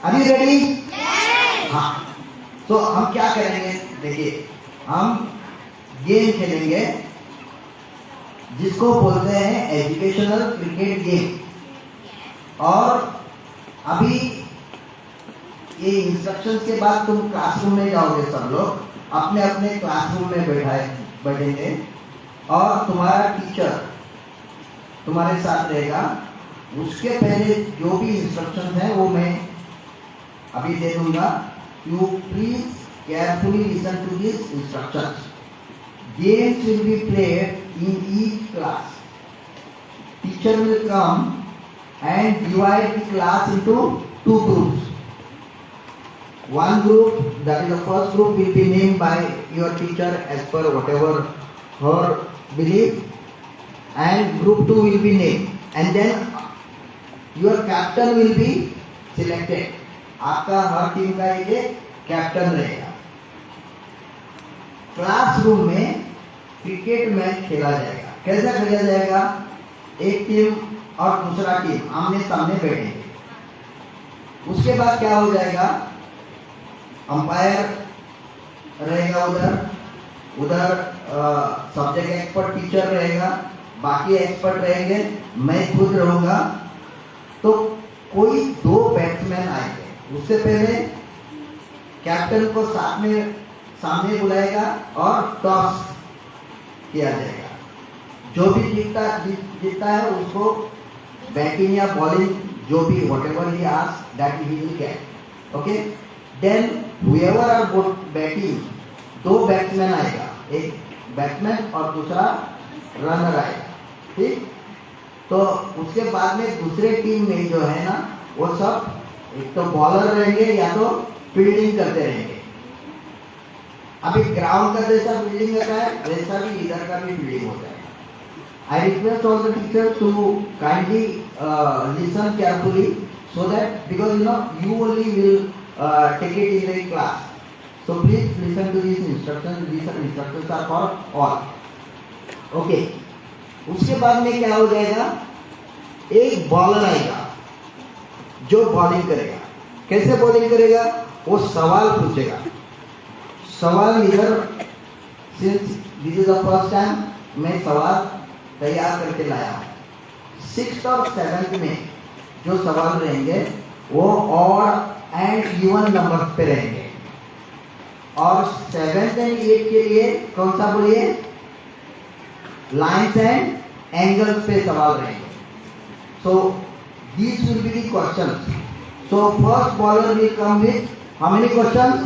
Are you ready? हाँ, तो हम क्या करेंगे, देखिए हम गेम खेलेंगे जिसको बोलते हैं एजुकेशनल क्रिकेट गेम। और अभी ये इंस्ट्रक्शंस के बाद तुम क्लासरूम में जाओगे, सब लोग अपने अपने क्लासरूम में बैठेंगे और तुम्हारा टीचर तुम्हारे साथ रहेगा। उसके पहले जो भी इंस्ट्रक्शंस हैं वो मैं अभी दे दूंगा। You please carefully listen to this instructions. Games will be played in each class. Teacher will come and divide the class into two groups. One group, that is the first group, will be named by your teacher as per whatever her belief, and group 2 will be named, and then your captain will be selected. आपका हर team का एक captain रहेगा। Classroom में cricket match खेला जाएगा। कैसा खेला जाएगा? एक टीम और दूसरा टीम आमने सामने बैठेंगे। उसके बाद क्या हो जाएगा, अंपायर रहेगा उधर सब्जेक्ट एक्सपर्ट टीचर रहेगा, बाकी एक्सपर्ट रहेंगे, मैं खुद रहूंगा। तो कोई दो बैट्समैन आएंगे। उससे पहले कैप्टन को सामने बुलाएगा और टॉस किया जाएगा। जो भी जीतता है उसको बैटिंग या बॉलिंग, जो भी whatever he ask that he will get. Okay, then whoever are both batting, दो बैट्समैन आएगा, एक बैट्समैन और दूसरा रनर आएगा। ठीक, तो उसके बाद में दूसरे टीम में जो है ना, वो सब एक तो बॉलर रहेंगे या तो फील्डिंग करते रहेंगे। अभी ग्राउंड का जैसा फील्डिंग होता है वैसा भी इधर का भी फील्डिंग होता है। I request all the teacher to kindly listen carefully so that because you only will take it in the class, so please listen to these instructions. These instructions are for all. Okay, उसके बाद में क्या हो जाएगा, एक bowler आएगा जो bowling करेगा। कैसे बॉलिंग करेगा? वो सवाल पूछेगा। सवाल इधर, since this is the first time मैं सवाल तैयार करके लाया हूँ। 6th और 7th में जो सवाल रहेंगे वो ऑड एंड इवन नंबर पे रहेंगे, और 7th एंड 8th के लिए कौन सा बोलिए, लाइन्स एंड एंगल्स पे सवाल रहेंगे। सो these will be the questions. So first bowler will come with how many questions?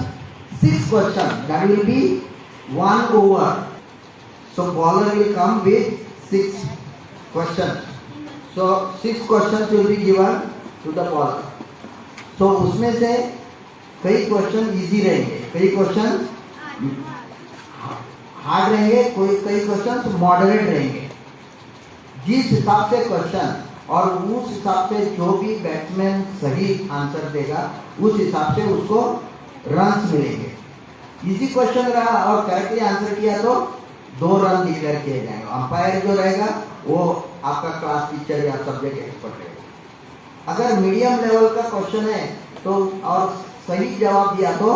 6 questions. That will be 1 over. So bowler will come with 6 questions. So 6 questions will be given to the bowler. So उसमें से कई question easy रहेंगे, कई question hard रहेंगे, कई question moderate रहेंगे। जिस हिसाब से क्वेश्चन और उस हिसाब से जो भी बैट्समैन सही आंसर देगा उस हिसाब से उसको रन्स मिलेंगे। इजी क्वेश्चन रहा और करेक्टली आंसर किया तो 2 रन डिक्लेयर किए जाएंगे। अंपायर जो रहेगा वो आपका क्लास टीचर या सब्जेक्ट एक्सपर्ट रहेगा। अगर मीडियम लेवल का क्वेश्चन है तो और सही जवाब दिया तो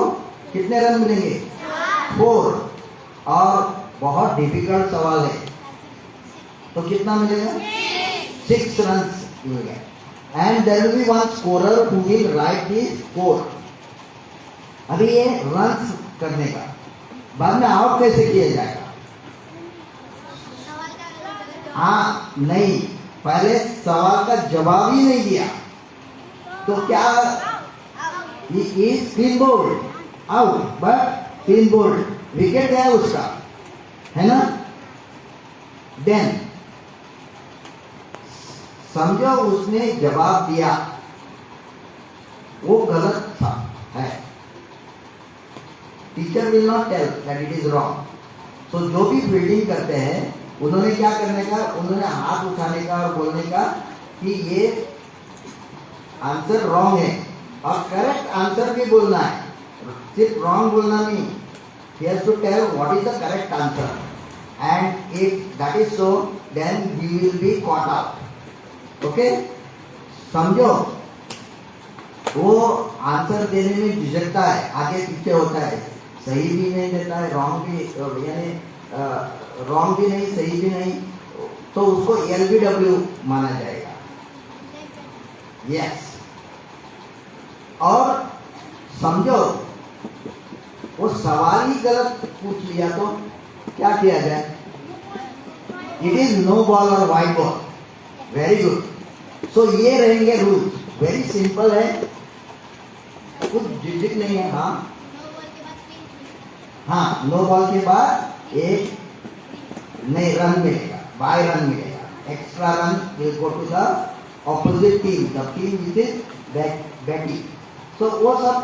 कितने रन मिलेंगे? 4। और बहुत डिफिकल्ट सवाल है तो कितना मिलेगा? 6 runs you will get, and there will be one scorer who will write the score. अभी ये runs करने का बाद में आउट कैसे किया जाएगा? हाँ नहीं, पहले सवाल का जवाब ही नहीं दिया तो क्या, screen board out, but screen board wicket गया उसका, है ना? देन समझो उसने जवाब दिया वो गलत था है, teacher will not tell that it is wrong. तो जो भी फील्डिंग करते हैं उन्होंने क्या करने का, उन्होंने हाथ उठाने का और बोलने का कि ये आंसर रॉन्ग है, और करेक्ट आंसर भी बोलना है, सिर्फ रॉन्ग बोलना नहीं। He has to tell what is the correct answer, and if that is so then he will be caught out. Okay, समझो वो आंसर देने में झिझकता है, आगे पीछे होता है, सही भी नहीं देता है, रॉन्ग भी, यानी रॉन्ग भी नहीं, सही भी नहीं, तो उसको LBW माना जाएगा। यस। और समझो वो सवाल ही गलत पूछ लिया तो क्या किया जाए? इट इज नो बॉल और white ball. Very good. So ये रहेंगे रूल्स, वेरी सिंपल है, कुछ झिझक नहीं है। हाँ हाँ, नो बॉल के बाद एक नहीं रन मिलेगा, बाय रन मिलेगा, extra run will go to the opposite team, the team which is batting. तो वो सब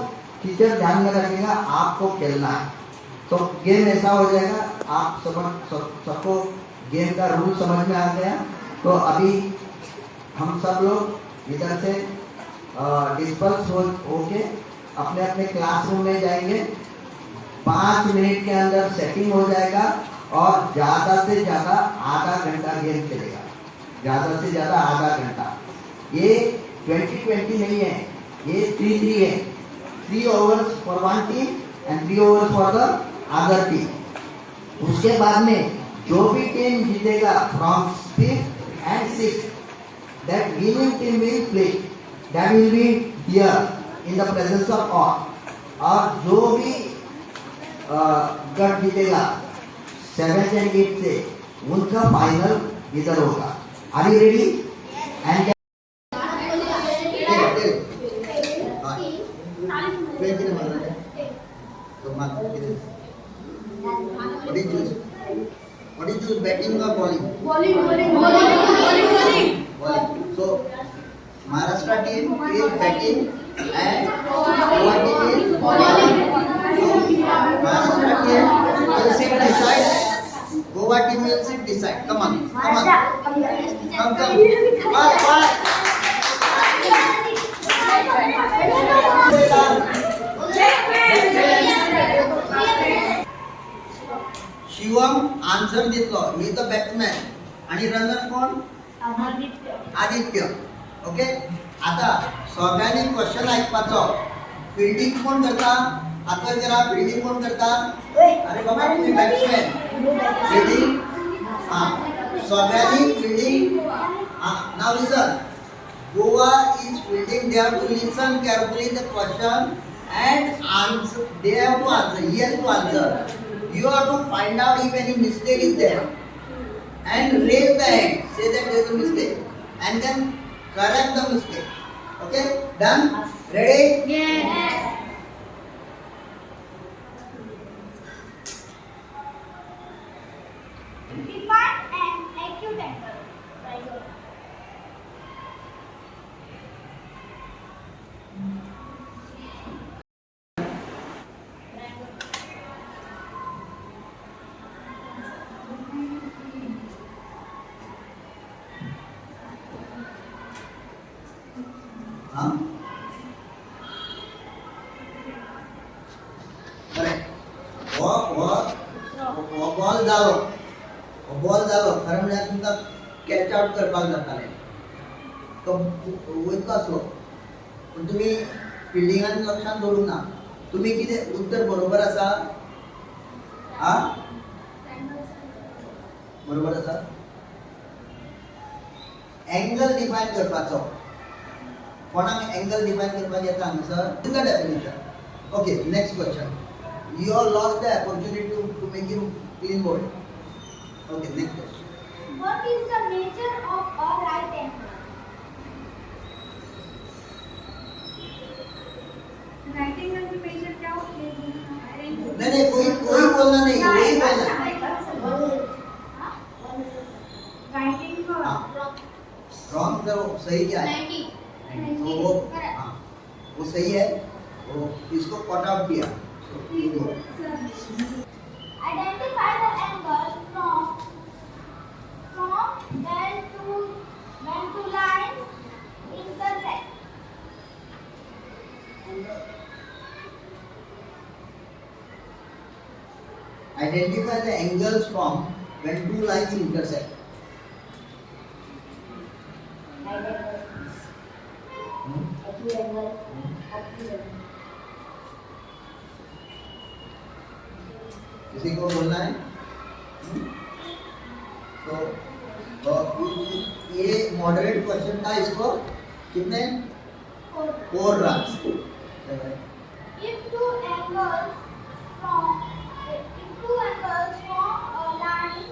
टीचर ध्यान में रखेगा, आपको खेलना है। तो गेम ऐसा हो जाएगा, आप सबको गेम का रूल समझ में आ गया। तो अभी हम सब लोग इधर से डिस्पर्स होके अपने अपने क्लासरूम में जाएंगे। 5 मिनट के अंदर सेटिंग हो जाएगा और ज़्यादा से ज़्यादा आधा घंटा गेम चलेगा, ज़्यादा से ज़्यादा आधा घंटा। ये 20-20 नहीं है, ये 3-3 है, 3 overs for one team and 3 overs for the other team। उसके बाद में जो भी टीम जीतेगा from 5th and 6th, that winning team will play, that will be here in the presence of all। और जो भी गट जीतेगा 7th and 8th से, उनका फाइनल इधर होगा। Are you ready? And What do you choose? What do you choose, batting or bowling? Bowling. So Maharashtra team is batting and Goa team is bowling. So Maharashtra team will sit decide, Goa team will sit decide. Come on. Come. Bye. Shivam answer दिसलो, ही the batsman आणि runner कोण? Aditya. Okay, आता सगळ्यांनी question ऐकपाचो। Fielding कोण करता? हातवर करा, fielding कोण करता? अरे बाबा तुम्ही बॅट्समॅन, फिल्डिंग सगळ्यांनी fielding. Now listen, Goa is fielding, they have to listen carefully the question and answer, they have to answer, he has to answer. You have to find out if any mistake is there and raise the hand, say that there is a mistake and then correct the mistake. Okay, done? Ready? Yes. Define an acute angle. हाँ? अरे वो ball झालो, खरं म्हणजे तुमचा catch out करपाक जाताले तो वयतलो आसलो, पण तुम्ही फिल्डिंगान लक्षात दवरूंक ना। तुम्ही कितें उत्तर बरोबर आसा? हा, बरोबर आसा। एंगल डिफाइन करपाचो, कोणाक एंगल डिफाइन करपाक येता हांगासर? In the definition. Okay, next question. You have lost the opportunity to make you clean board. Okay, next question. What is the nature of a right angle? Right angle की measure क्या होती है? नहीं, कोई बोलना नहीं, वही बोलना। Right angle. रॉन्ग करो, सही क्या है? 90. तो वो सही है, वो इसको कट आउट किया। Identify the angle from when two lines intersect. Identify the angles from when two lines intersect. Acute angle. किसी को बोलना है? तो ये मॉडरेट क्वेश्चन था, इसको कितने? 4 runs. If two angles form a line,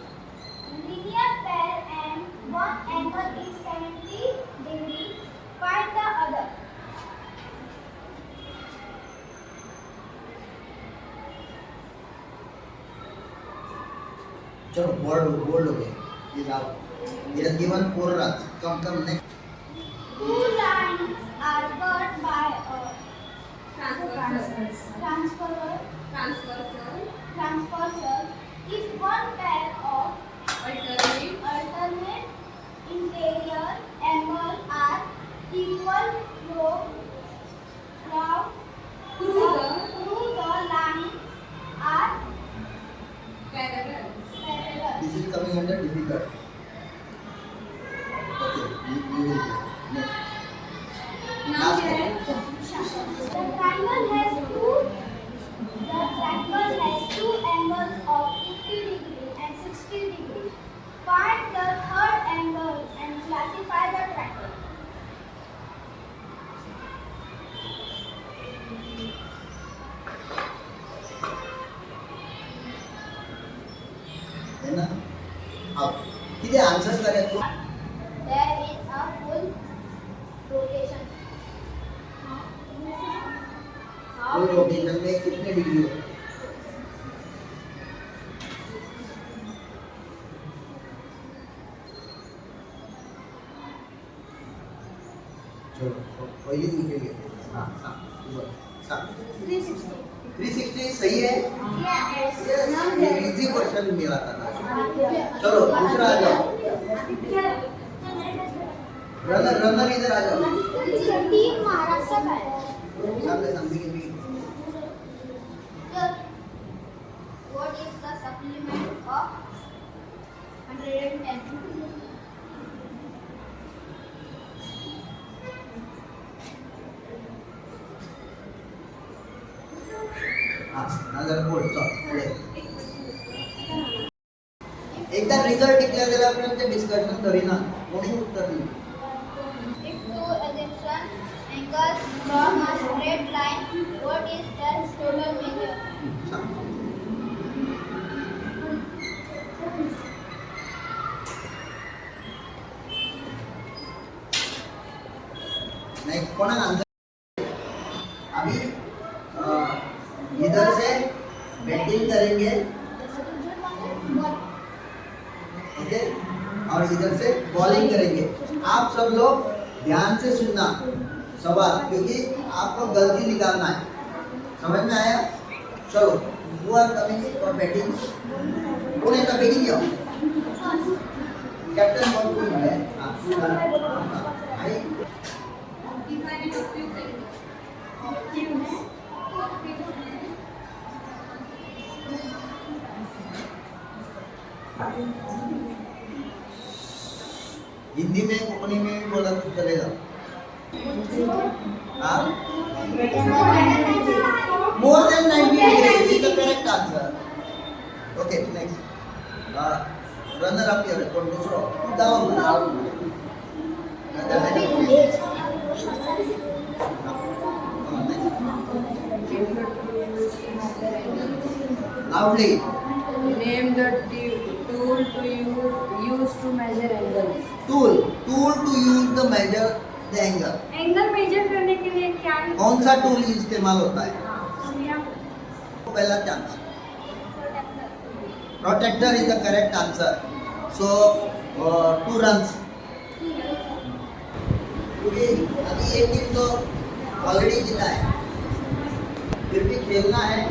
linear pair, and one angle is 70 degrees, find the other. चलो बोल्ड हो गए। Is out. It has given 4 runs. Come next. Two lines are cut by a transversal. If one pair of alternate interior angles are equal through the lines are parallel. This is coming under difficult. Okay, you will do. Next. Last one. The triangle has two angles of 50 degrees and 60 degrees. Find the third angle and classify the triangle. है ना? अब किती answer करायचो? There is a full rotation. Full rotation में कितने degree हो? चलो पहली पूछे गए। हाँ 360. 360 सही है? Yes. ये इजी क्वेश्चन मिला था ना। चलो दूसरा आ जाओ। रनर इधर आ जाओ। टीम महाराष्ट्र का है. सामने सामने के भी। Sir, what is the supplement of 110? हाँ नजर बोल चल। एकदा रिझल्ट डिक्लेअर झाल्यापर्यंत डिस्कशन करी ना, कोणी उत्तर दिलं? If two adjacent angles form a straight line, what is their total measure? Next कोण आंसर? अभी इधर से बैटिंग करेंगे, ओके, और इधर से बॉलिंग करेंगे। आप सब लोग ध्यान से सुनना सवाल, क्योंकि आपको गलती निकालना है। समझ में आया? चलो who are coming for batting? कौन है का बैटिंग किया? कैप्टन कौन है? आई हिंदी में कोंकणी में भी बोला तो चलेगा। हाँ more than 90 degree is the correct answer. Okay next runner up here कोण दुसरो तू डाउन loudly Name the tool to use to measure angles. Tool to use the measure the angle. Angle measure करने के लिए क्या है? कौन सा टूल इस्तेमाल होता है? सुनिया पहला chance protractor is the correct answer. So 2 runs. क्योंकि अभी ये टीम तो ऑलरेडी जीता है, फिर भी खेलना है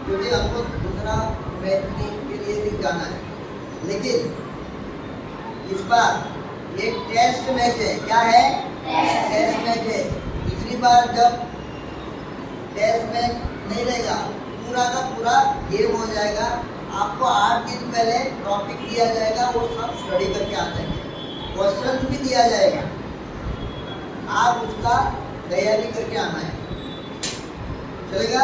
क्योंकि हमको दूसरा मैच के लिए भी जाना है। लेकिन इस बार ये टेस्ट मैच है। क्या है? टेस्ट मैच है। पिछली बार जब टेस्ट मैच नहीं रहेगा, पूरा का पूरा गेम हो जाएगा। आपको 8 दिन पहले टॉपिक दिया जाएगा, वो सब स्टडी करके आ जाएंगे। क्वेश्चन भी दिया जाएगा, आप उसका तैयारी करके आना है। चलेगा?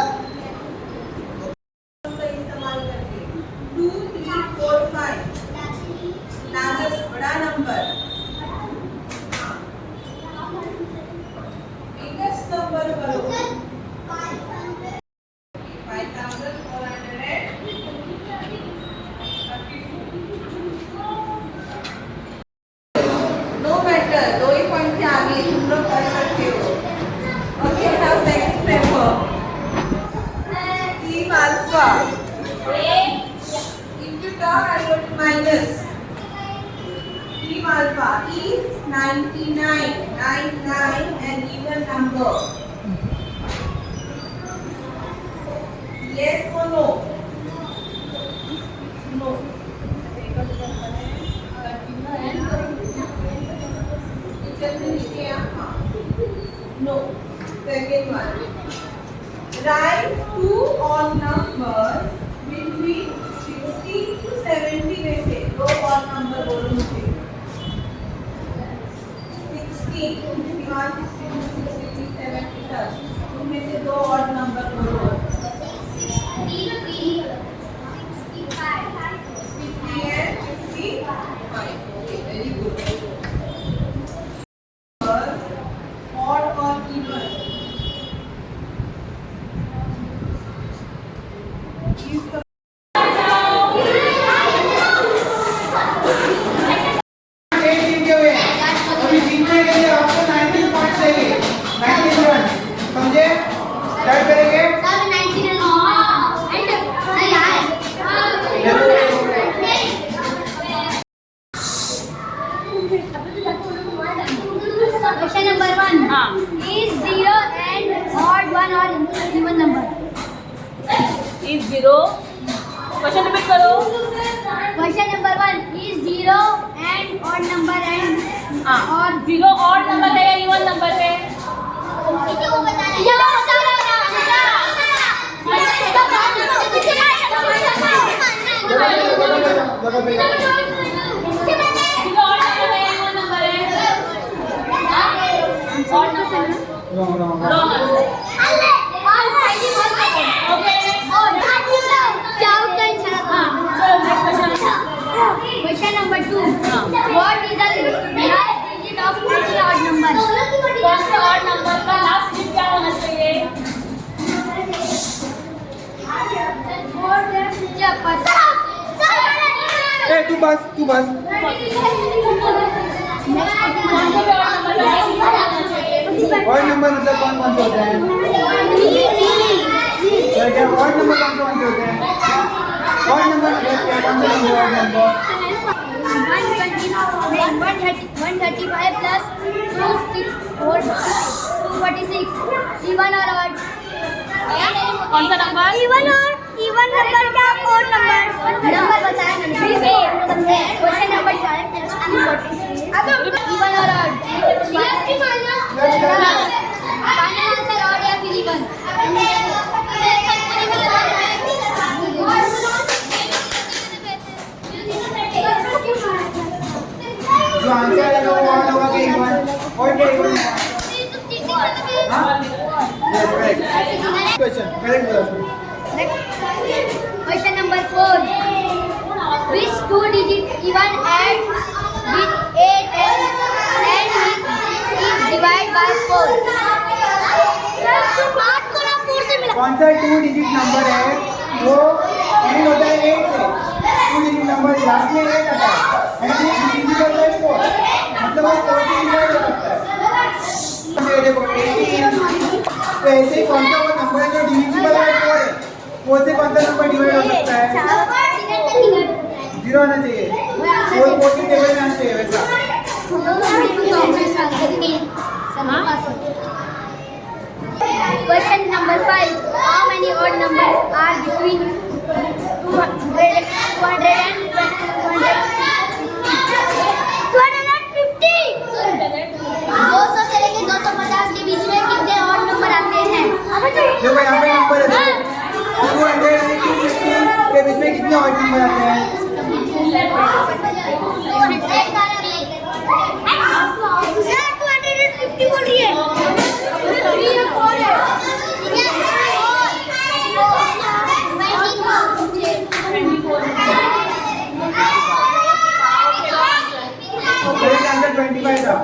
alpha. If you talk, I go to minus. Prime alpha is 99. 99 and even number. Yes or no? No. No. Second one. Write two odd numbers between 60 to 70 में से दो odd number बोलो मुझे. 60, 61, 62, 63, 70 तक. उनमें से दो odd number बोलो. 50 and 55. Okay, very good. Odd or even? Is the जीते हुए अभी जीतने के लिए आपको 19 पॉइंट चाहिए 19 रन समझे स्टार्ट करेंगे Question number 1. Is 0 and odd one or even number? is 0. Question repeat करो. Question number 1. Is 0 and odd number and और 0 ऑड नंबर है या इवन नंबर है? किसी को बताना है. ये बता Question number 2. What is the last digit of any odd number? कौन से ऑड नंबर का लास्ट डिजिट क्या होना चाहिए? ए तू बस कौन से भी ऑड नंबर का लास्ट डिजिट क्या होना चाहिए? और नंबर मतलब कौन कौन से होते हैं क्या और नंबर कौन कौन से होते हैं और नंबर क्या कौन से होते हैं number 135 plus 246 even or odd? कौन सा नंबर? even number क्या odd number बताया मैंने. Question number 5. even or odd? Final answer odd या फिर even? जो आंसर आएगा वो और होगा कि इवन और क्या इवन हां यस करेक्ट क्वेश्चन करेक्ट बोला. Question number 4. Which two digit even adds with 8 and is divided by 4? कौन सा 2 डिजिट नंबर है वो एंड होता है 8 से 2 डिजिट नंबर लास्ट में 8 आता है एंड ये डिविजिबल बाय 4 मतलब वो 4 से डिवाइड हो सकता है. ये देखो 18 तो ऐसे कौन सा वो नंबर है जो डिविजिबल बाय 4 है वो से कौन सा नंबर डिवाइड हो सकता है 0 आना चाहिए वो 14 टेबल में आना चाहिए वैसा. Question number 5. How many odd numbers are between 200 and 250? 200 से लेके 250 के बीच में कितने odd number आते हैं? देखो यहाँ पे नंबर है देखो 200 और 250 के बीच में कितने और नंबर आते हैं. सर 250 बोल रही है. करेक्ट आंसर 25 था.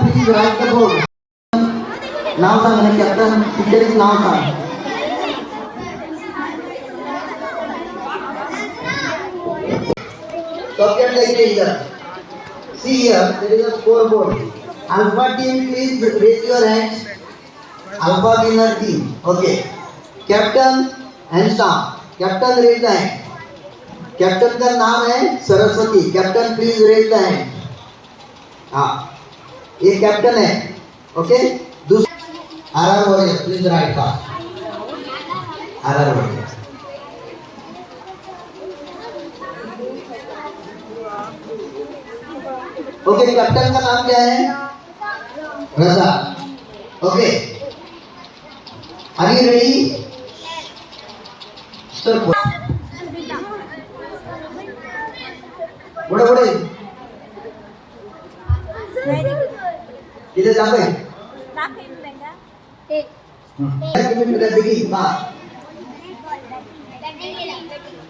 Please write the board. नाव सांग कॅप्टन टीचरचं नाव सांग. सब्जेक्ट लिखिए इधर See here, there is a scoreboard. Alpha team, please raise your hands. Alpha winner team. Okay. Captain and staff. Captain raise the hand. Captain का नाम है Saraswati. Captain please raise the hand. हाँ, ये captain है. Okay. दूसरा R warrior please write fast. R warrior. Okay, captain का नाम क्या है? Raza. Okay, are you ready? Sir पुढे पुढे किती दाखवे?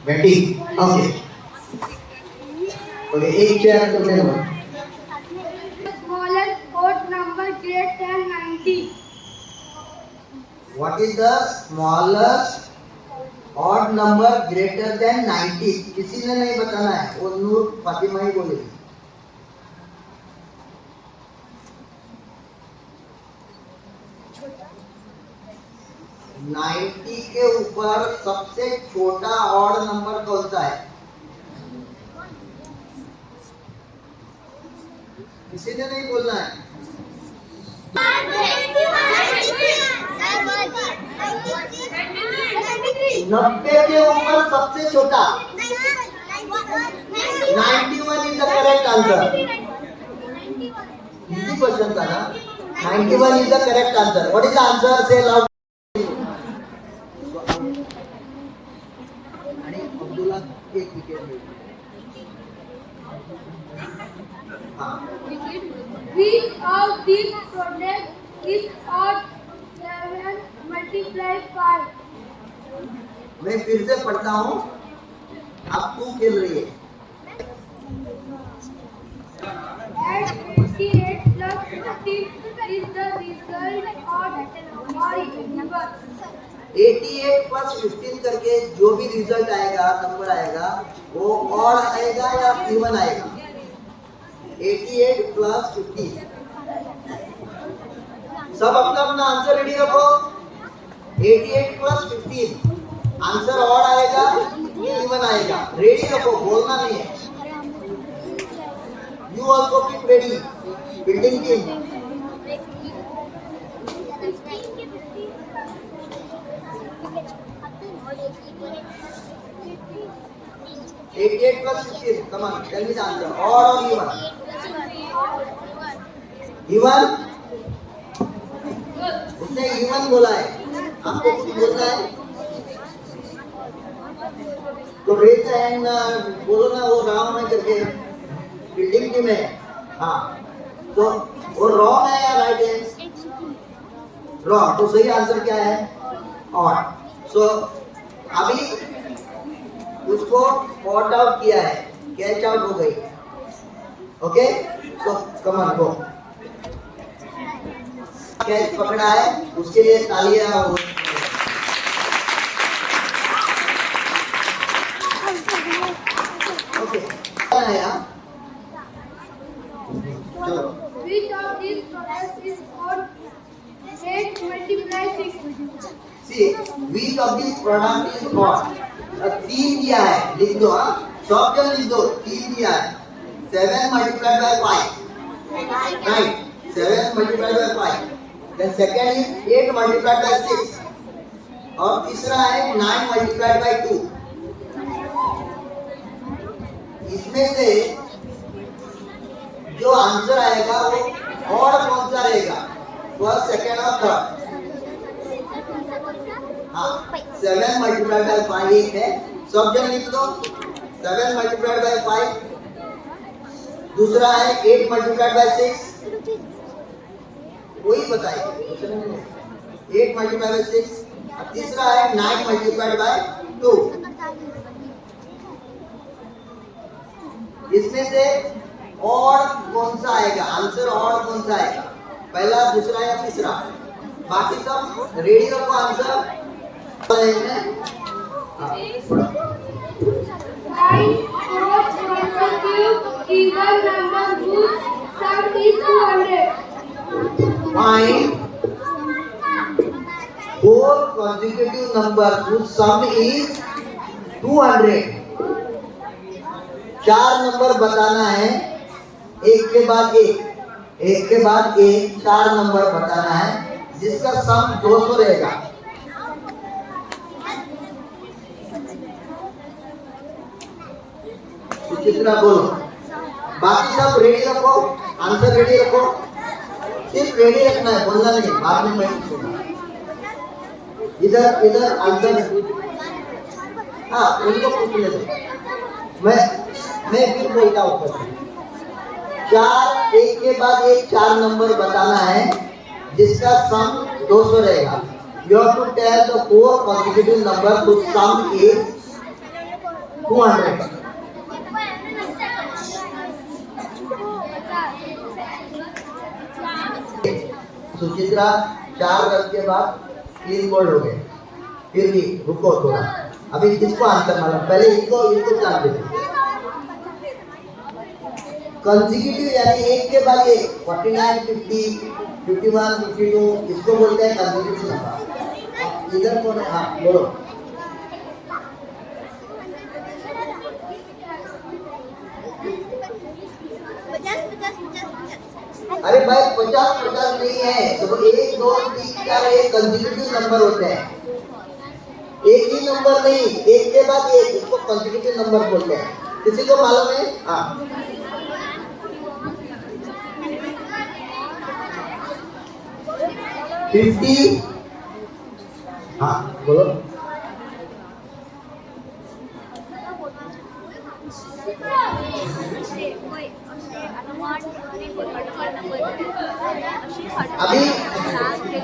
बैटिंग. ओके ओके, एक चेयर तो मेरे को. Smallest odd number greater than 90. What is the smallest odd number greater than 90? किसी ने नहीं बताना है, वो नूर फातिमा ही बोलेगी. नाइन्टी के ऊपर सबसे छोटा ऑड नंबर कौन सा है? किसी ने नहीं बोलना है. 90 के ऊपर सबसे छोटा. 91 is the correct answer. Easy question था ना. 91 is the correct answer. What is the answer? से लाउड. आणि अब्दुल्ला एक विकेट मिळतो. हां, Which of these products is odd 7 multiplied 5? मैं फिर से पढ़ता हूँ, अब तू खेल रही है. Add 88 plus 15 is the result odd or even. 88 plus 15 करके जो भी रिजल्ट आएगा, नंबर आएगा, वो ऑड आएगा या इवन आएगा? 88 प्लस 15. सब अपना अपना आंसर रेडी रखो. 88 प्लस 15 आंसर ऑड आएगा इवन आएगा? रेडी रखो, बोलना नहीं है. You also keep ready. Building team. 88 plus 15. Come on, tell me the answer. Odd or even? Even? उसने even बोला है. आपको कुछ बोलना है? तो रेज एंड बोलो ना, वो राउंड में करके. बिल्डिंग टीम है. हाँ, तो वो रॉन्ग है या राइट है? रॉन्ग. तो सही आंसर क्या है? ऑड. सो अभी उसको पॉट आउट किया है, कैच आउट हो गई. Okay, so come on go. Catch पकड़ा है, उसके लिए तालियां हो. ओके, आया. चलो. Which of these products is odd 8 multiplied 6? See, which of these product is what? 3 दिया है, लिख दो. हाँ, सब जन लिख दो. 3 दिया है. 7 multiplied by 5. Right. 7 multiplied by 5. Then second is 8 multiplied by 6. और तीसरा है 9 multiplied by 2. इसमें से जो आंसर आएगा वो और कौन सा रहेगा? फर्स्ट, सेकेंड और थर्ड. हाँ, 7 multiplied by 5 एक है. सब जन लिख दो. 7 multiplied by 5. दूसरा है 8 multiplied by 6. वही बताइए. 8 multiplied by 6. तीसरा है 9 multiplied by 2. इसमें से और कौन सा आएगा? आंसर और कौन सा आएगा? पहला, दूसरा या तीसरा? बाकी सब रेडी रखो answer. 9 4 consecutive even number whose sum is 200. Find 4 consecutive numbers whose sum is 200. 4 number बताना है, एक के बाद एक के बाद एक, 4 नंबर बताना है जिसका सम 200 रहेगा। सुचित्रा बोलो, बाकी सब रेडी रखो, आंसर रेडी रखो, सिर्फ रेडी रखना है, बोलना नहीं, बाद में मैं पूछूंगा। इधर आंसर, हाँ उनको पूछने दो, मैं फिर बोलता हूँ। 4 एक के बाद एक 4 नंबर बताना है जिसका सम 200 रहेगा। You have to tell the 4 consecutive numbers whose sum is 200. Suchitra 4 run के बाद 3 बोल्ड हो गए, फिर भी रुको थोड़ा, अभी किसको आंसर मालूम, पहले इनको जान देते। कंसेक्यूटिव यानी एक के बाद एक, 49, 50, 51, 52, इसको बोलते हैं कंसेक्यूटिव नंबर। इधर कौन है? हाँ बोलो। अरे भाई 50 नहीं है, तो 1, 2, 3, 4 एक कंसेक्यूटिव नंबर होते हैं, एक ही नंबर नहीं, एक के बाद एक, इसको कंसेक्यूटिव नंबर बोलते हैं। किसी को मालूम है? हाँ 50, हाँ बोलो।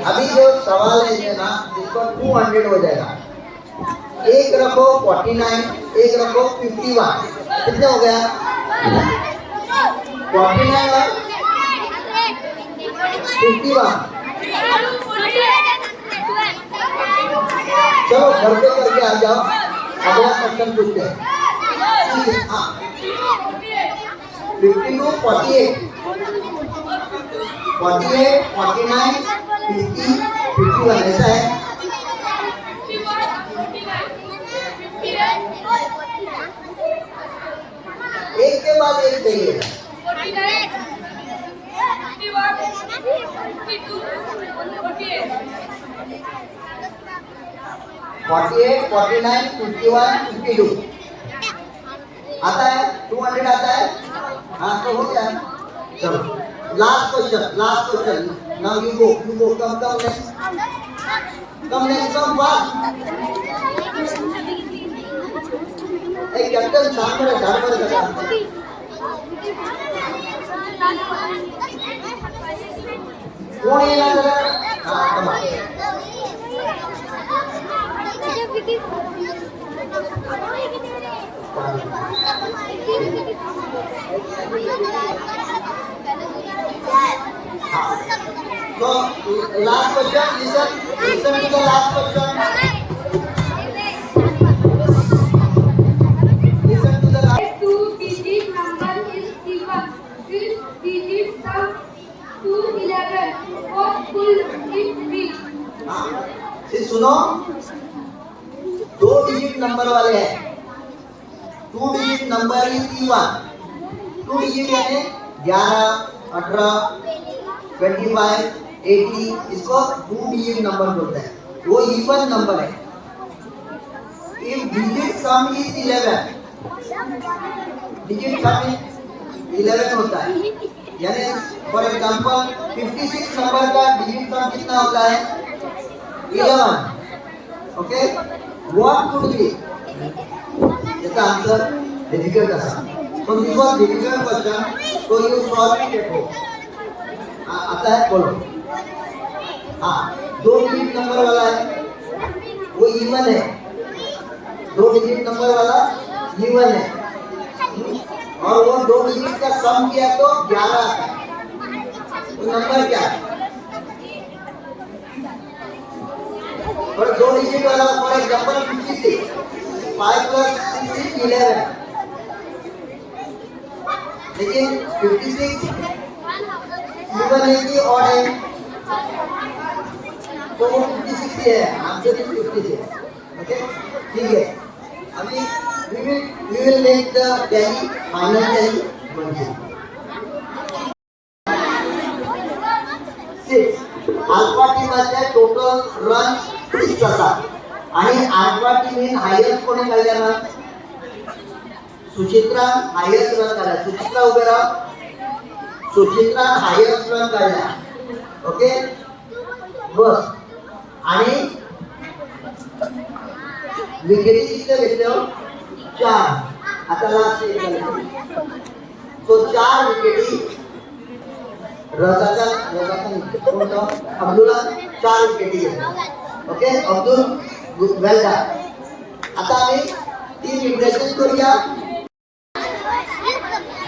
अभी जो सवाल है ना, इसको 200 हो जाएगा। एक रखो 49, एक रखो 51, कितने हो गया? 49 और 51। चलो घर पे करके आ जाओ, अगला क्वेश्चन पूछते हैं। 52, 48, 49, 50, 51 ऐसा है। एक के बाद एक चाहिए। 48, 49, 51, 52 आता है, 200 आता है। हाँ तो हो गया। चलो last question. Now you go, come next, come fast. एक कैप्टन सामने लगा। कौन ये लगा? हाँ कम So last question, listen to the last question. Listen to the last. A 2-digit number is given. This digit sum to 11. What could it be? सुनो, 2 digit number वाले हैं। 2 digit number is even. 2 digit यानी 11, 18, 25, 80, इसको 2 digit number बोलते हैं, वो even number है। If digit some is 11, digit सम 11 होता है, यानी फॉर एग्जांपल 56 नंबर का डिजिट सम कितना होता है? 11. Okay, what could be? इसका आंसर डिफिकल्ट था। So this was difficult question. So you solve it at home. आता है बोलो। हाँ 2 डिजिट नंबर वाला है, वो इवन है। 2 डिजिट नंबर वाला इवन है, और वो 2 डिजिट का सम किया तो 11 आता है। वो नंबर क्या है? और 2 डिजिट वाला फॉर एग्जांपल 56, 5 + 6 is 11। लेकिन 56 इवन है कि ऑड है, तो वो 56 ही है, आंसर इज 56। ओके, ठीक है। अभी we will make the tally, final tally 6 alpha टीमचे टोटल रन 6 असतात आणि अल्फा टीम हायेस्ट कोणी काढला? सुचित्रा हायेस्ट रन काढला. सुचित्रा उभे राहा. सुचित्रा हायेस्ट रन काढला. ओके, बस. आणि विकेटी किती घेतल्या? 4. आता लास्ट एक झाले. तो 4 विकेटी अब्दुलला 4 विकेटी घेतल्या. Okay, Abdul well done. आता आम्ही टीम इंटरेक्शन करूया.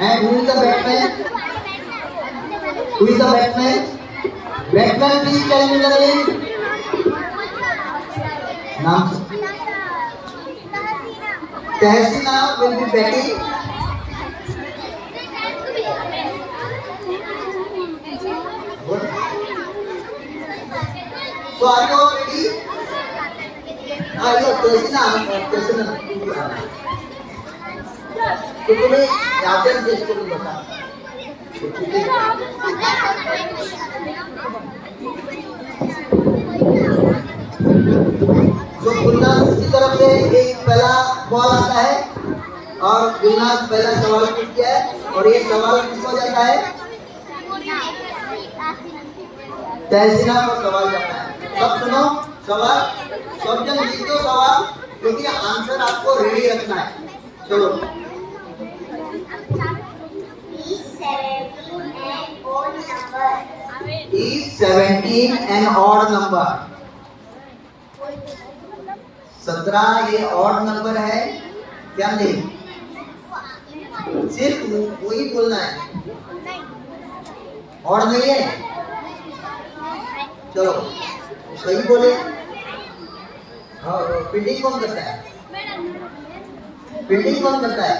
And who is the batsman? Who is the batsman? Batsman, please tell me the name. नाम तहसीना will be batting. So are you all ready? तहसीना तो तुम्ही याच्यात गेस करून बघा. तो गुलनाज की तरफ से एक पहला बॉल आता है और गुलनाज पहला सवाल पूछ किया है और ये सवाल किसको जाता है? तहसीना को सवाल जाता है. सब सुनो सवाल, सब जन लिख दो सवाल, क्योंकि आंसर आपको रेडी रखना है. चलो. Is 17 an odd number? 17 ये ऑड नंबर है क्या? नहीं, सिर्फ वही बोलना है, ऑड नहीं है. चलो सही बोले. और फील्डिंग कौन करता है? फील्डिंग कौन करता है?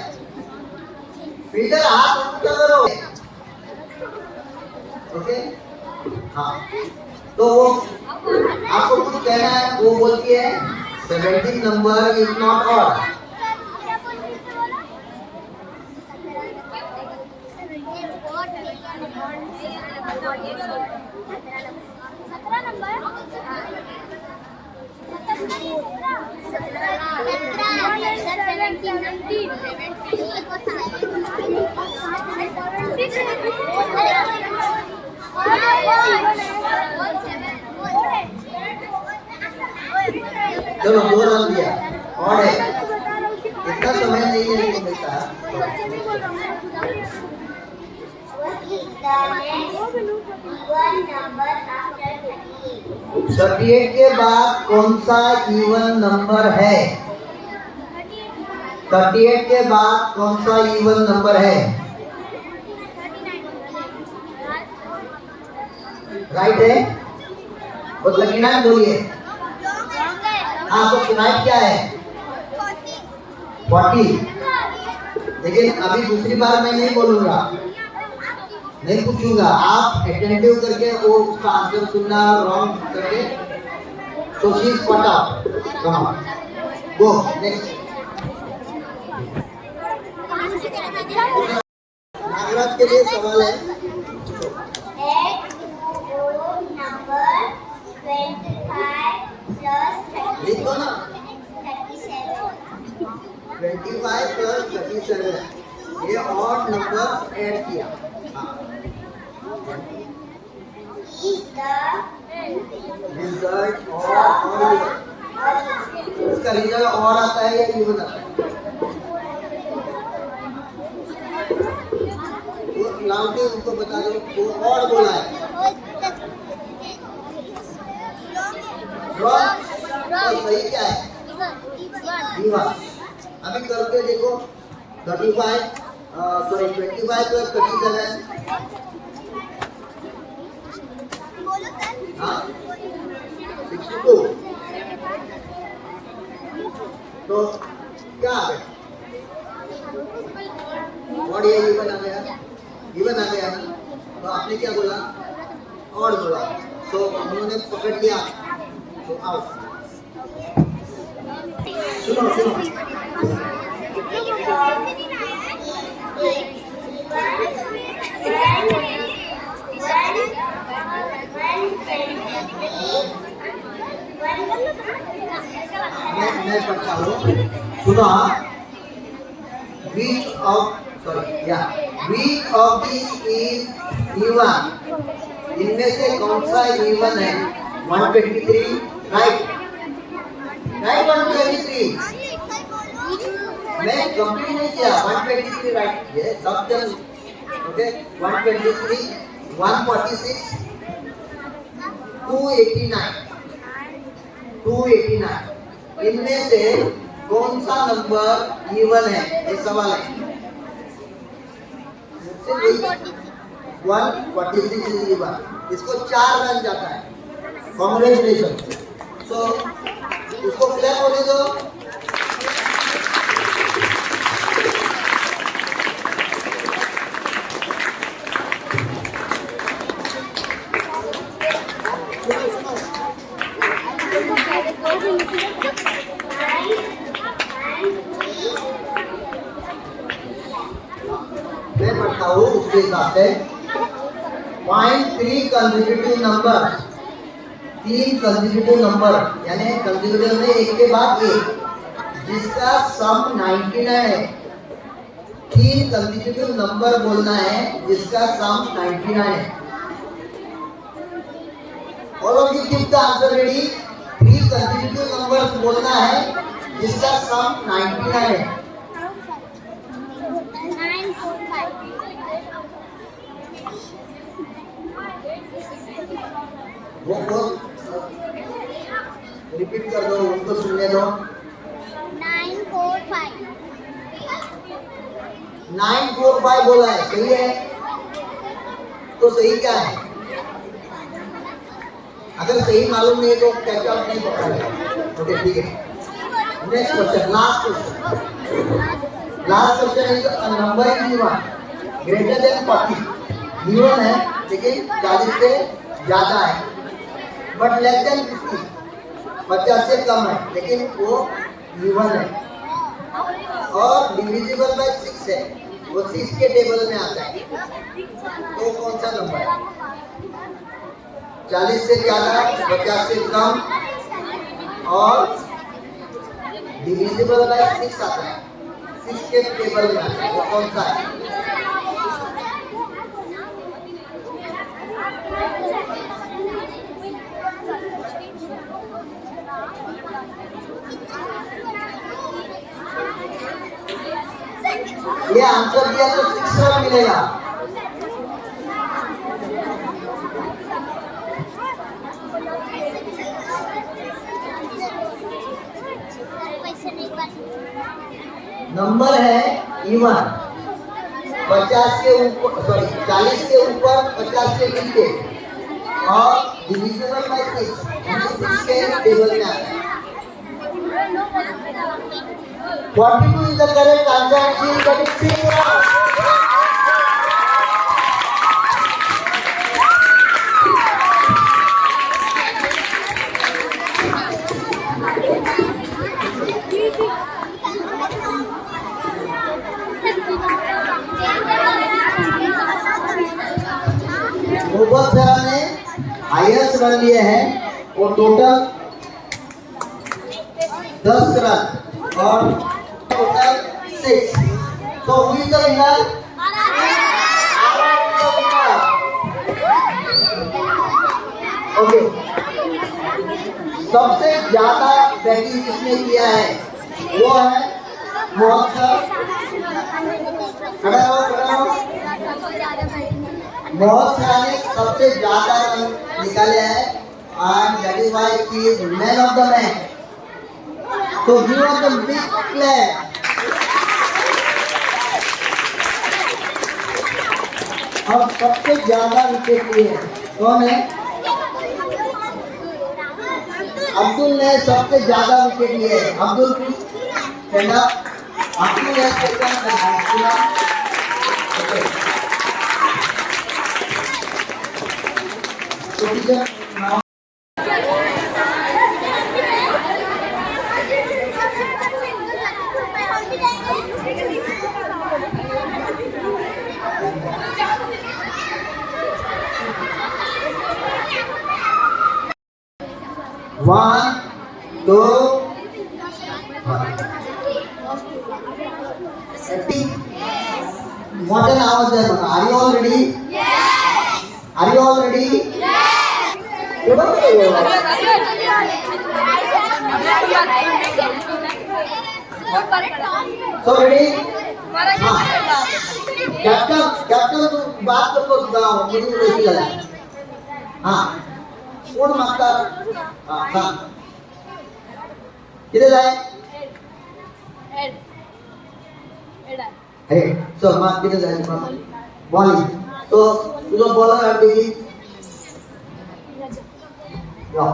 फील्डर हाथ ऊंचा करो. ओके, हाँ. तो वो आपको कुछ कहना है, वो बोलती है 17 नंबर इज नॉट ऑड. चलो 2 रन दिया, ऑड है. इतना समय नहीं लेने को मिलता. 38 के बाद कौन सा इवन नंबर है? 38 के बाद कौन सा इवन नंबर है? राइट है. वो लकीनायत बोलिए. हाँ, तो किनायत क्या है? 40. लेकिन अभी दूसरी बार मैं नहीं बोलूंगा, नहीं पूछूंगा. आप अटेंटिव करके वो उसका आंसर सुनना, रॉन्ग करके. तो she is caught out. Come on, go next. Nagraj के लिए सवाल है. लिखो ना. 25 प्लस 37 ये ऑड नंबर ऐड किया. रिजल्ट और इसका रिजल्ट और आता है या इवन आता है? लाउडली उनको बता दो वो और बोला है. तो सही क्या है? इवन. अभी करके देखो. 35 25 प्लस 37. हाँ 62. तो क्या है? और ये इवन आ गया, इवन आ गया ना, तो आपने क्या बोला, और बोला, तो उन्होंने पकड़ लिया, तो आउट। सुनो सुनो, मैं पढ़ता हूँ, सुनो। Which of these is even? इनमें से कौन सा even है? 123, right? 123. मैं कंप्लीट नहीं किया, 123 राइट, ये सब चल, ओके, 123, 146, 289, इनमें से कौन सा नंबर इवन है, ये सवाल है। 146 इज इवन, इसको 4 रन जाता है, कांग्रेचुलेशन। सो इसको क्लैप होने दो। मैं पढ़ता हूँ उसके हिसाब से। Find 3 consecutive number, 3 consecutive number, यानी कंसेक्यूटिव में एक के बाद एक, जिसका सम 99 है। 3 कंसेक्यूटिव नंबर बोलना है जिसका सम 99 है। All of you keep the answer ready. 3 consecutive numbers बोलना है जिसका सम 99 है। 945. वो रिपीट कर दो, उनको सुनने दो। 945. 945 बोला है, सही है? तो सही क्या है? अगर सही मालूम नहीं तो कैचअप नहीं पकड़ेगा। ओके, ठीक है। Next question, last question is number is even greater than 40। Even है लेकिन 40 से ज्यादा है, बट लेस देन 50, 50 से कम है लेकिन वो इवन है, और डिविजिबल बाय 6 है, वो 6 के टेबल में आता है। तो कौन सा नंबर है? 40 से ज्यादा, 50 से कम, और डिविजिबल बाय 6 आता है, 6 के टेबल में आता है, वो कौन सा है? ये आंसर दिया तो 6 रन मिलेगा। नंबर है इवन, 50 के ऊपर, सॉरी 40 के ऊपर, 50 के नीचे, और डिविजिबल बाय 6 के टेबल में आता है। 42 is the correct answer. She is getting 6 runs. मोहब्बत सरा ने हाईएस्ट रन लिए हैं, वो टोटल 10 रन और total 6। So who is the winner? Okay, सबसे ज्यादा बैटिंग जिसने किया है वो है मोहम्मद सर। खड़ा हो। मोहम्मद सर ने सबसे ज्यादा रन निकाले हैं, and that is why he is man of the match. So give us the big clap. अब सबसे ज्यादा विकेट लिए कौन है? अब्दुल ने सबसे ज्यादा विकेट लिए। अब्दुल, अब्दुल ने teacher now one two what an hour there are you all ready are you all ready so ready captain तू बात करतो सुद्धा मुझे रेसी झाला हां कोण मागतात हां सांग किती जाय हे चल माग किती जाय बॉलिंग तो तुझा बॉलर आहे की या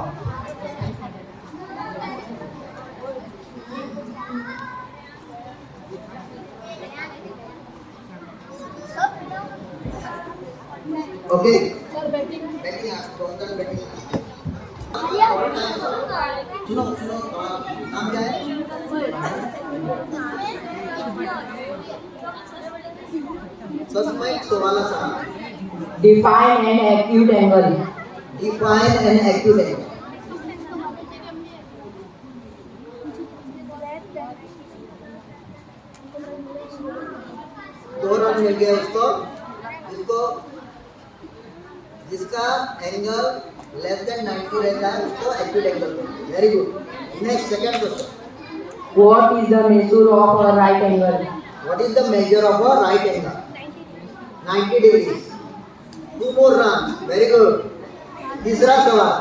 ओके बैटिंग बैटिंग सुनो नाम क्या है सस्मै सोवाला सांग Define an acute angle. define an acute angle दो रन मिल गया उसको जिसका एंगल लेस देन 90 रहता है उसको acute angle very good next second question What is the measure of a right angle? What is the measure of a right angle 90 degrees two more run very good तीसरा सवाल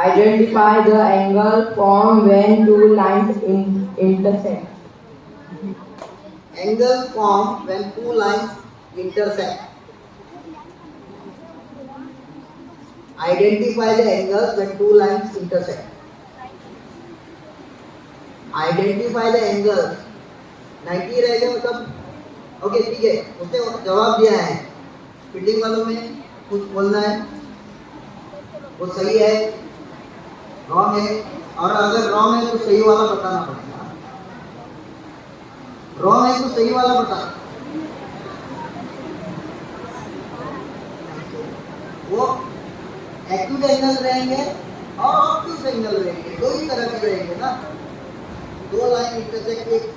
Identify the angle formed when two lines intersect. angle formed when two lines intersect identify the angles when two lines intersect identify the angles 90 रहेगा मतलब okay ठीक है उसने जवाब दिया है फील्डिंग वालों में कुछ बोलना है वो सही है रॉन्ग है और अगर रॉन्ग है तो सही वाला बताना पड़ेगा रॉन्ग है तो सही वाला बता वो एक्यूट एंगल रहेंगे और ऑब्ट्यूज एंगल रहेंगे दो ही तरह के रहेंगे ना दो लाइन इंटरसेक्ट एक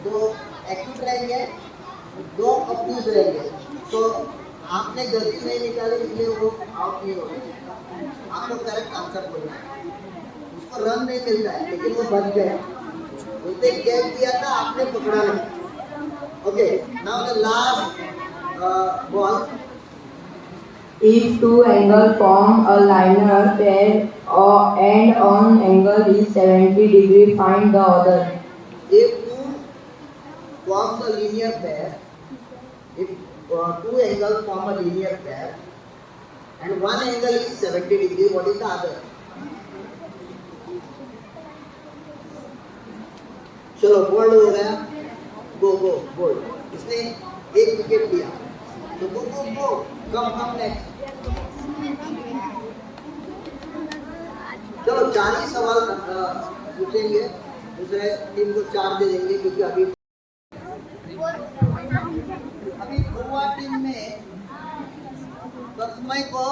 दो एक्यूट रहेंगे दो ऑब्ट्यूज रहेंगे तो आपने गलती नहीं निकाली इसलिए वो आउट नहीं हो गए आपको करेक्ट आंसर बोलना है उसको रन नहीं मिलता है लेकिन वो बच गया उसने गैप दिया था आपने पकड़ा नहीं okay now the last ball If two angles form a linear pair and one angle is 70 degrees, find the other. if two forms a linear pair if two angles form a linear pair and one angle is 70 degree what is the other चलो bold हो गया गो bold इसने एक wicket लिया तो गो कम next चलो 40 सवाल पूछेंगे दूसरे टीम को 4 दे देंगे क्योंकि अभी गोवा टीम में तस्मय को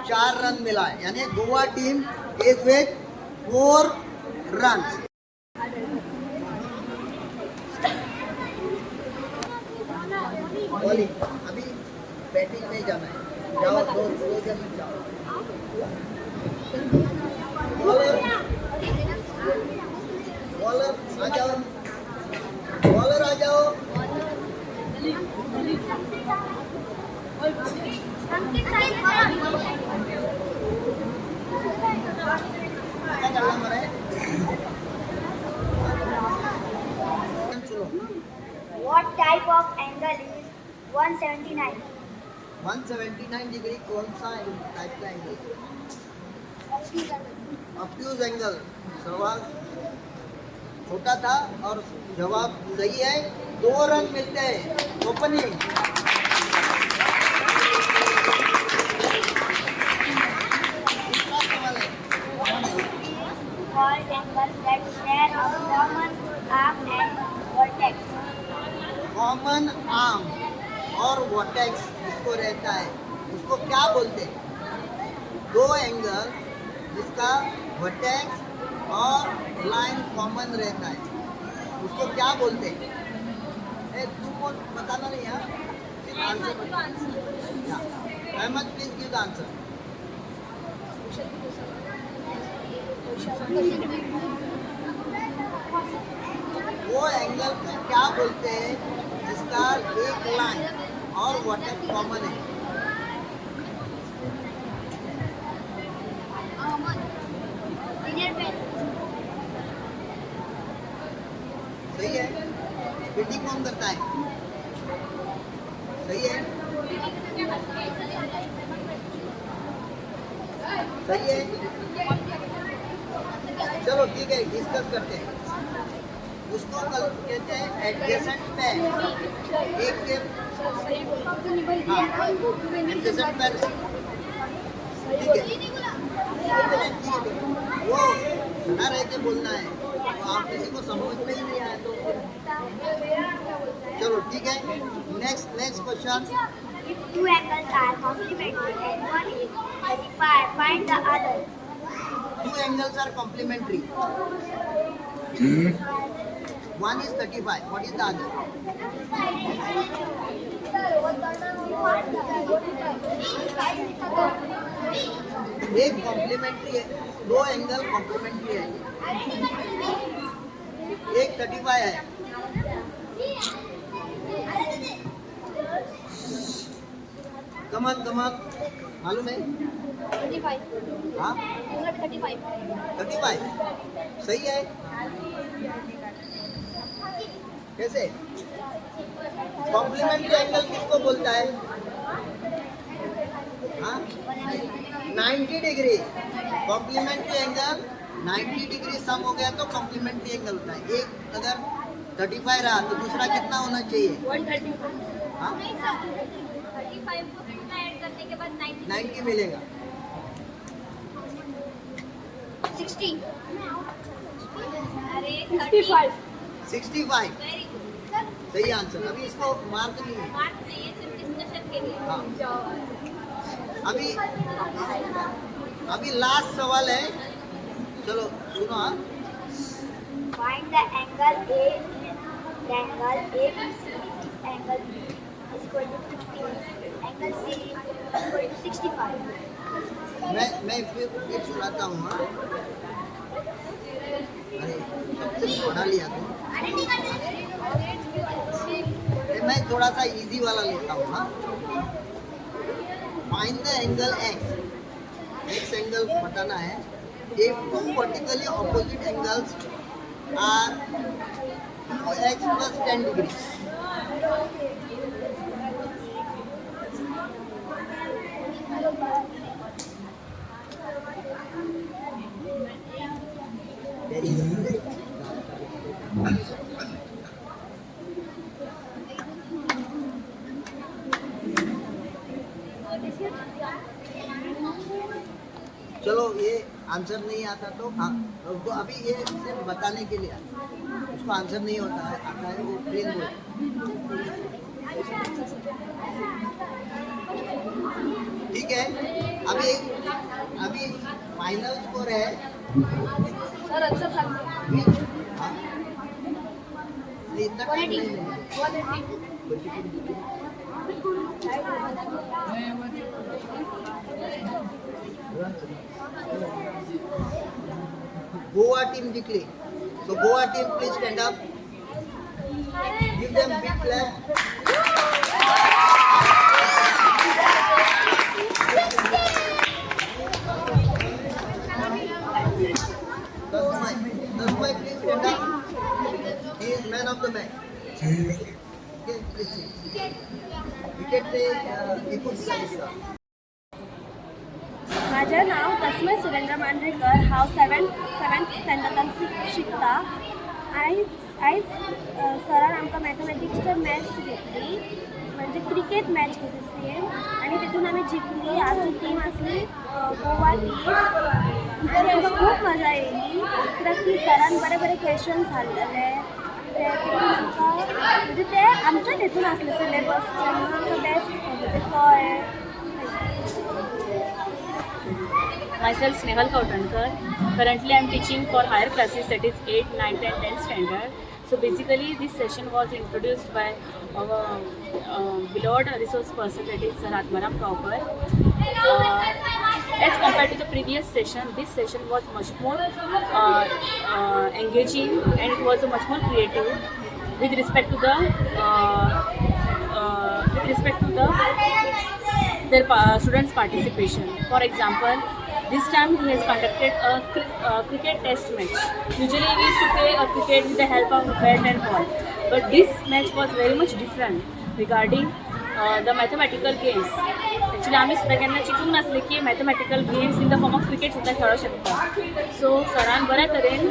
4 रन मिला है यानी Goa team is with 4 run bowling अभी बैटिंग में जाना है जाओ दो जन जाओ बॉलर आ जाओ बॉलर आ जाओ What type of angle is 179? 179 degree कौन सा टाइप का एंगल ऑब्ट्यूज एंगल सवाल छोटा था और जवाब सही है 2 रन मिलते हैं ओपनिंग वर्टेक्स जिसको रहता है उसको क्या बोलते हैं? दो एंगल जिसका वर्टेक्स और लाइन कॉमन रहता है उसको क्या बोलते हैं? तुमको बताना नहीं यार, सिर्फ answer Ahmed please give the answer. वो एंगल को क्या बोलते हैं जिसका एक लाइन और वर्टेक्स कॉमन है? सही है। बिल्डिंग कौन करता है? सही है, सही है। चलो ठीक है, डिस्कस करते हैं। उसको कल कहते हैं एडजेसेंट पैर। एक के एडजेसेंट पैर, ठीक है। वो खड़ा रह के बोलना है, तो आप किसी को समझ में ही नहीं आया तो चलो ठीक है। Next question. If two angles are complementary and one is 35, find the other. Two angles are complementary. One is 35. What is the other? एक कॉम्प्लीमेंट्री है, दो एंगल कॉम्प्लीमेंट्री है, एक 35 है। कमल मालूम है? 35. हाँ 35. 35 सही है। कैसे? कॉम्प्लीमेंट्री एंगल किसको बोलता है? हाँ 90 डिग्री। कॉम्प्लीमेंट्री एंगल 90 डिग्री सम हो गया तो कॉम्प्लीमेंट्री एंगल होता है। एक अगर 35 रहा तो दूसरा कितना होना चाहिए? 130. हाँ 35 को कितना ऐड करने के बाद 90 मिलेगा। 60. अरे 55. 65 वेरी गुड. सही आंसर। अभी इसको मार्क नहीं है। मार्क नहीं है, सिर्फ डिस्कशन के लिए. हाँ अभी लास्ट सवाल है, चलो सुनो। हाँ Find the angle A. The angle ABC. Angle B is equal to 50. Angle C is equal to 65. मैं फिर सुनाता हूँ। हाँ अरे सबसे पढ़ा लिया तो मैं थोड़ा सा इजी वाला लेता हूँ। हाँ find the angle x angle बताना है। If two vertically opposite angles are 2x plus 10 degrees. Very good. चलो ये आंसर नहीं आता तो हाँ तो अभी ये सिर्फ बताने के लिए उसको आंसर नहीं होता है, आता है वो प्लेन बोल। ठीक है, अभी फाइनल स्कोर है। सर आंसर सांगतो. हाँ नहीं, इतना टाइम नहीं लेंगे। गोवा टीम जिंकली, so Goa team please stand up, give them big clap. Dasmai please stand up, he is man of the match. Okay, please sit. Wicket से एकूण सांगितलं. माझे नाव तस्मय सुरेंद्र मांद्रेकर, हांव सेवेंथ स्टँडर्डांत शिकता. आयज सरान आमकां मॅथमॅटिक्सची मॅथ्स घेतली, म्हणजे क्रिकेट मॅच घेतली सेम, आनी तितून आमी जिखली. आमची टीम आसली गोवा टीम. भितर आमकां खूब मजा येयली, कित्याक की सरान बरे बरे क्वेश्चन्स घाल्लेले. ते तितून आमकां म्हणजे ते आमच्याच हितून आसले सिलेबसचे, म्हणून आमकां best Myself Snehal Kautankar. Currently I am teaching for higher classes, that is 8, 9, 10, 10th standard. So basically this session was introduced by our beloved resource person, that is Sir Atmaram Topper. As compared to the previous session, this session was much more engaging, and it was much more creative with respect to their students' participation. For example, this time he has conducted a cricket test match. Usually we used to play a cricket with the help of bat and ball, but this match was very much different regarding the mathematical games. Actually आम्ही सुद्धा केन्ना चिंतूंक नासलें की mathematical games in the form of cricket सुद्धा खेळूं शकता. So सरान बऱ्या तरेन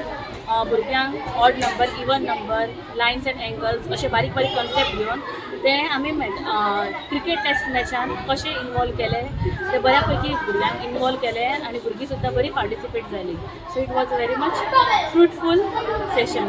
भुरग्यांक odd number, even number, lines and angles अशे बारीक बारीक कॉन्सेप्ट घेवन ते आमी क्रिकेट टेस्ट मॅचान कशें इनवॉल्व केले ते बऱ्या पैकी भुरग्यांक इनवॉल्व केले आनी भुरगीं सुद्धा बरी पार्टिसिपेट जाली. So it was very much fruitful session.